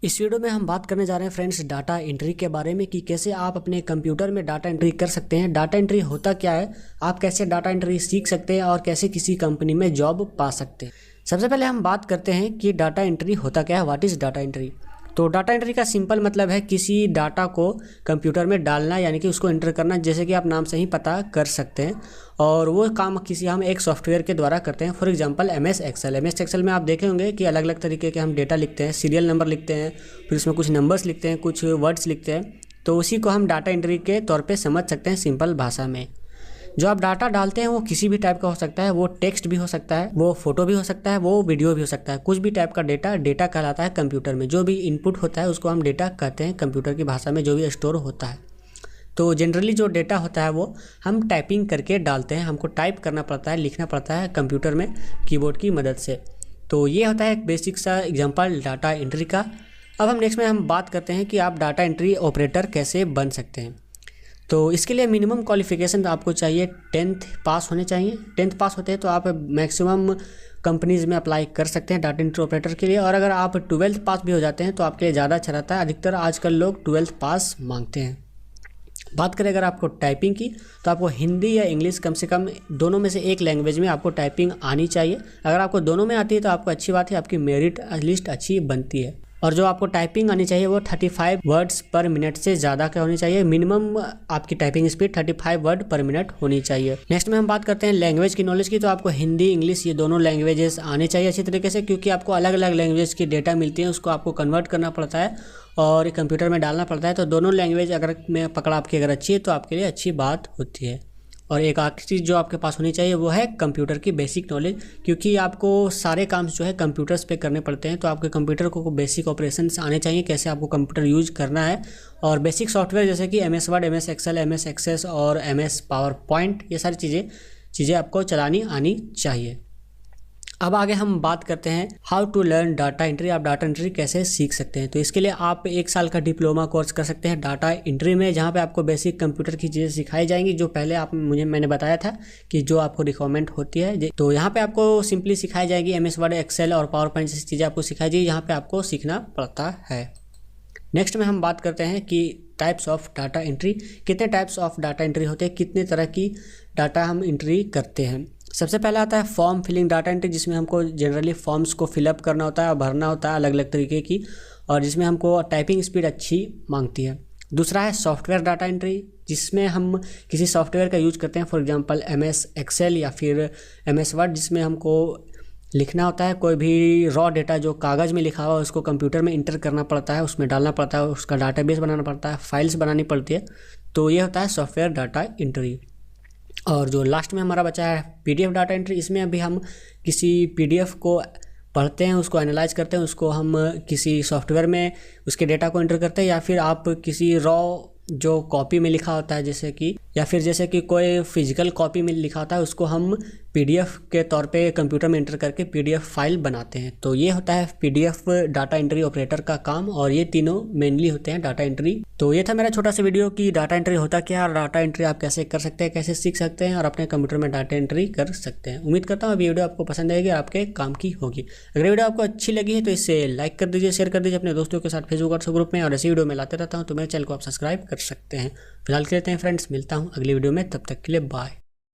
इस वीडियो में हम बात करने जा रहे हैं फ्रेंड्स डाटा एंट्री के बारे में कि कैसे आप अपने कंप्यूटर में डाटा एंट्री कर सकते हैं। डाटा एंट्री होता क्या है, आप कैसे डाटा एंट्री सीख सकते हैं और कैसे किसी कंपनी में जॉब पा सकते हैं। सबसे पहले हम बात करते हैं कि डाटा एंट्री होता क्या है, व्हाट इज़ डाटा एंट्री। तो डाटा एंट्री का सिंपल मतलब है किसी डाटा को कंप्यूटर में डालना, यानी कि उसको एंटर करना, जैसे कि आप नाम से ही पता कर सकते हैं। और वो काम हम एक सॉफ्टवेयर के द्वारा करते हैं। फॉर एग्जांपल MS एक्सेल में आप देखे होंगे कि अलग अलग तरीके के हम डेटा लिखते हैं, सीरियल नंबर लिखते हैं, फिर उसमें कुछ नंबर्स लिखते हैं, कुछ वर्ड्स लिखते हैं। तो उसी को हम डाटा एंट्री के तौर पे समझ सकते हैं सिंपल भाषा में। जो आप डाटा डालते हैं वो किसी भी टाइप का हो सकता है, वो टेक्स्ट भी हो सकता है, वो फोटो भी हो सकता है, वो वीडियो भी हो सकता है। कुछ भी टाइप का डेटा कहलाता है कंप्यूटर में। जो भी इनपुट होता है उसको हम डेटा कहते हैं कंप्यूटर की भाषा में, जो भी स्टोर होता है। तो जनरली जो डेटा होता है वो हम टाइपिंग करके डालते हैं, हमको टाइप करना पड़ता है, लिखना पड़ता है कंप्यूटर में कीबोर्ड की मदद से। तो ये होता है एक बेसिक सा एग्जांपल डाटा एंट्री का। अब हम नेक्स्ट में हम बात करते हैं कि आप डाटा एंट्री ऑपरेटर कैसे बन सकते हैं। तो इसके लिए मिनिमम क्वालिफिकेशन आपको चाहिए 10th पास होने चाहिए। 10th पास होते हैं तो आप मैक्सिमम कंपनीज़ में अप्लाई कर सकते हैं डाटा एंट्री ऑपरेटर के लिए। और अगर आप 12th पास भी हो जाते हैं तो आपके लिए ज़्यादा अच्छा रहता है। अधिकतर आजकल लोग 12th पास मांगते हैं। बात करें अगर आपको टाइपिंग की, तो आपको हिंदी या इंग्लिश कम से कम दोनों में से एक लैंग्वेज में आपको टाइपिंग आनी चाहिए। अगर आपको दोनों में आती है तो आपको अच्छी बात है, आपकी मेरिट लिस्ट अच्छी बनती है। और जो आपको टाइपिंग आनी चाहिए वो 35 वर्ड्स पर मिनट से ज़्यादा क्या होनी चाहिए। मिनिमम आपकी टाइपिंग स्पीड 35 वर्ड पर मिनट होनी चाहिए। नेक्स्ट में हम बात करते हैं लैंग्वेज की नॉलेज की। तो आपको हिंदी इंग्लिश ये दोनों लैंग्वेजेस आने चाहिए अच्छी तरीके से, क्योंकि आपको अलग अलग लैंग्वेज की डेटा मिलती है, उसको आपको कन्वर्ट करना पड़ता है और कंप्यूटर में डालना पड़ता है। तो दोनों लैंग्वेज अगर मैं पकड़ आपकी अगर अच्छी है तो आपके लिए अच्छी बात होती है। और एक आखिरी चीज़ जो आपके पास होनी चाहिए वो है कंप्यूटर की बेसिक नॉलेज, क्योंकि आपको सारे काम जो है कंप्यूटर्स पे करने पड़ते हैं। तो आपके कंप्यूटर को बेसिक ऑपरेशंस आने चाहिए, कैसे आपको कंप्यूटर यूज करना है। और बेसिक सॉफ्टवेयर जैसे कि MS word, MS excel, MS access और MS पावर पॉइंट, ये सारी चीज़ें आपको चलानी आनी चाहिए। अब आगे हम बात करते हैं how to learn data entry. आप डाटा एंट्री कैसे सीख सकते हैं। तो इसके लिए आप 1 साल का डिप्लोमा कोर्स कर सकते हैं डाटा एंट्री में, जहां पे आपको बेसिक कंप्यूटर की चीज़ें सिखाई जाएंगी, जो पहले मैंने बताया था कि जो आपको रिक्वायरमेंट होती है। तो यहाँ पे आपको सिंपली सिखाई जाएगी MS वर्ड, एक्सेल और पावर पॉइंट जैसी चीज़ें आपको सिखाई जाएगी, यहाँ पे आपको सीखना पड़ता है। नेक्स्ट में हम बात करते हैं कि टाइप्स ऑफ डाटा एंट्री, कितने टाइप्स ऑफ डाटा एंट्री होते हैं, कितने तरह की डाटा हम एंट्री करते हैं। सबसे पहला आता है फॉर्म फिलिंग डाटा एंट्री, जिसमें हमको जनरली फॉर्म्स को फिलअप करना होता है और भरना होता है अलग अलग तरीके की, और जिसमें हमको टाइपिंग स्पीड अच्छी मांगती है। दूसरा है सॉफ्टवेयर डाटा एंट्री, जिसमें हम किसी सॉफ्टवेयर का यूज करते हैं, फॉर एग्जांपल MS एक्सेल या फिर MS वर्ड, जिसमें हमको लिखना होता है कोई भी रॉ डेटा जो कागज़ में लिखा हुआ है उसको कंप्यूटर में इंटर करना पड़ता है, उसमें डालना पड़ता है, उसका डाटाबेस बनाना पड़ता है, फाइल्स बनानी पड़ती है। तो ये होता है सॉफ्टवेयर डाटा एंट्री। और जो लास्ट में हमारा बचा है PDF डाटा एंट्री, इसमें अभी हम किसी PDF को पढ़ते हैं, उसको एनालाइज करते हैं, उसको हम किसी सॉफ्टवेयर में उसके डेटा को एंटर करते हैं, या फिर आप किसी रॉ जो कॉपी में लिखा होता है जैसे कि कोई फिजिकल कॉपी में लिखा होता है, उसको हम PDF के तौर पे कंप्यूटर में एंटर करके PDF फाइल बनाते हैं। तो ये होता है PDF डाटा एंट्री ऑपरेटर का काम, और ये तीनों मेनली होते हैं डाटा एंट्री। तो ये था मेरा छोटा सा वीडियो कि डाटा एंट्री होता क्या है और डाटा एंट्री आप कैसे कर सकते हैं, कैसे सीख सकते हैं और अपने कंप्यूटर में डाटा एंट्री कर सकते हैं। उम्मीद करता हूँ ये वीडियो आपको पसंद आएगी और आपके काम की होगी। अगर वीडियो आपको अच्छी लगी है तो इसे लाइक कर दीजिए, शेयर कर दीजिए अपने दोस्तों के साथ फेसबुक व्हाट्सएप ग्रुप में, और ऐसी वीडियो में लाते रहता हूँ। तो मेरे चैनल को आप सब्सक्राइब कर सकते हैं। फिलहाल के लेते हैं फ्रेंड्स, मिलता हूँ अगली वीडियो में, तब तक के लिए बाय।